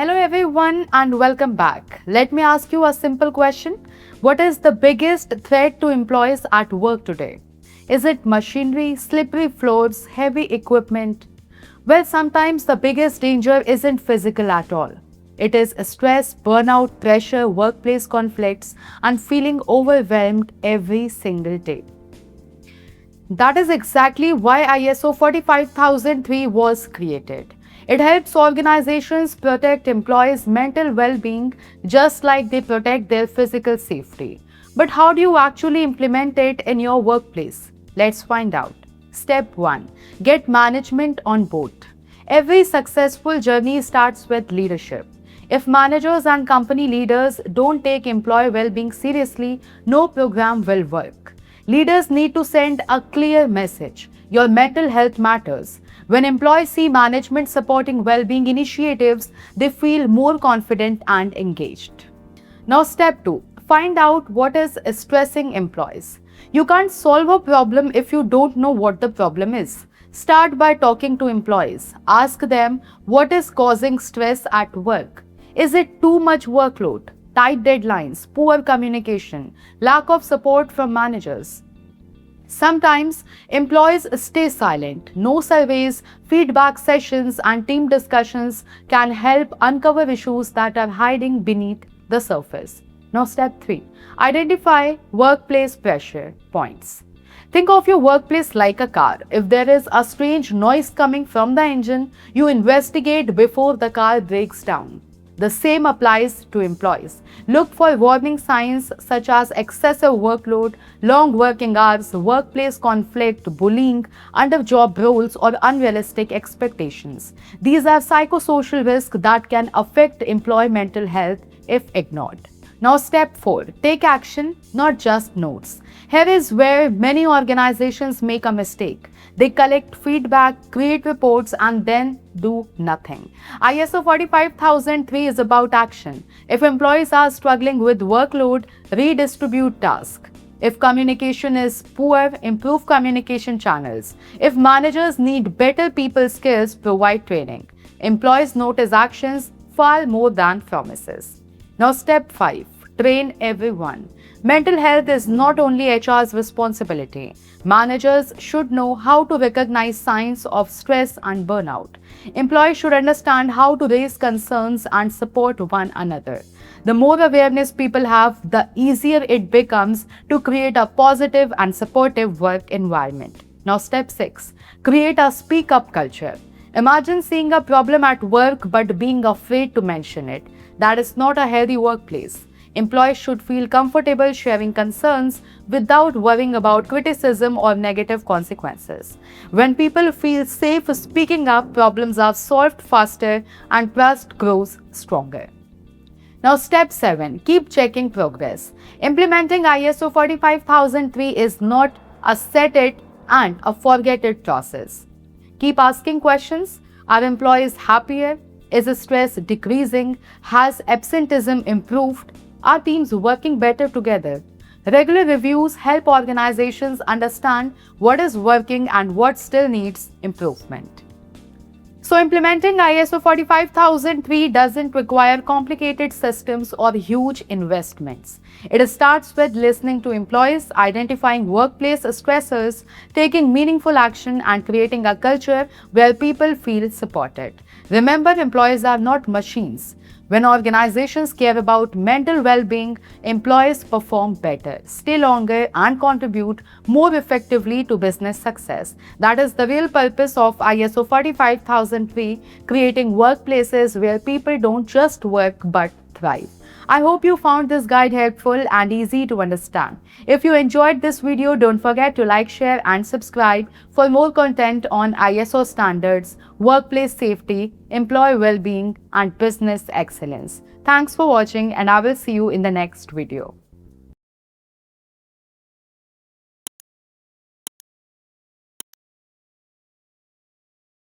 Hello everyone and welcome back. Let me ask you a simple question. What is the biggest threat to employees at work today? Is it machinery, slippery floors, heavy equipment? Well, sometimes the biggest danger isn't physical at all. It is stress, burnout, pressure, workplace conflicts, and feeling overwhelmed every single day. That is exactly why ISO 45003 was created. It helps organizations protect employees' mental well being just like they protect their physical safety. But how do you actually implement it in your workplace? Let's find out. Step 1. Get management on board. Every successful journey starts with leadership. If managers and company leaders don't take employee well being seriously, no program will work. Leaders need to send a clear message. Your mental health matters. When employees see management supporting well-being initiatives, they feel more confident and engaged. Now, step 2. Find out what is stressing employees. You can't solve a problem if you don't know what the problem is. Start by talking to employees. Ask them what is causing stress at work. Is it too much workload, tight deadlines, poor communication, lack of support from managers? Sometimes employees stay silent. No surveys, feedback sessions, and team discussions can help uncover issues that are hiding beneath the surface. Now, step 3. Identify workplace pressure points. Think of your workplace like a car. If there is a strange noise coming from the engine, you investigate before the car breaks down. The same applies to employees. Look for warning signs such as excessive workload, long working hours, workplace conflict, bullying, under-job roles, or unrealistic expectations. These are psychosocial risks that can affect employee mental health if ignored. Now, step 4. Take action, not just notes. Here is where many organizations make a mistake. They collect feedback, create reports, and then do nothing. ISO 45003 is about action. If employees are struggling with workload, redistribute tasks. If communication is poor, improve communication channels. If managers need better people skills, provide training. Employees notice actions far more than promises. Now, step 5. Train everyone. Mental health is not only HR's responsibility. Managers should know how to recognize signs of stress and burnout. Employees should understand how to raise concerns and support one another. The more awareness people have, the easier it becomes to create a positive and supportive work environment. Now, step 6. Create a speak up culture. Imagine seeing a problem at work but being afraid to mention it. That is not a healthy workplace. Employees should feel comfortable sharing concerns without worrying about criticism or negative consequences. When people feel safe speaking up, problems are solved faster and trust grows stronger. Now, step 7. Keep checking progress. Implementing ISO 45003 is not a set it and a forget it process. Keep asking questions. Are employees happier? Is stress decreasing? Has absenteeism improved? Are teams working better together? Regular reviews help organizations understand what is working and what still needs improvement. So, implementing ISO 45003 doesn't require complicated systems or huge investments. It starts with listening to employees, identifying workplace stressors, taking meaningful action, and creating a culture where people feel supported. Remember, employees are not machines. When organizations care about mental well-being, employees perform better, stay longer, and contribute more effectively to business success. That is the real purpose of ISO 45003, creating workplaces where people don't just work but thrive. I hope you found this guide helpful and easy to understand. If you enjoyed this video, don't forget to like, share, and subscribe for more content on ISO standards, workplace safety, employee well-being, and business excellence. Thanks for watching, and I will see you in the next video.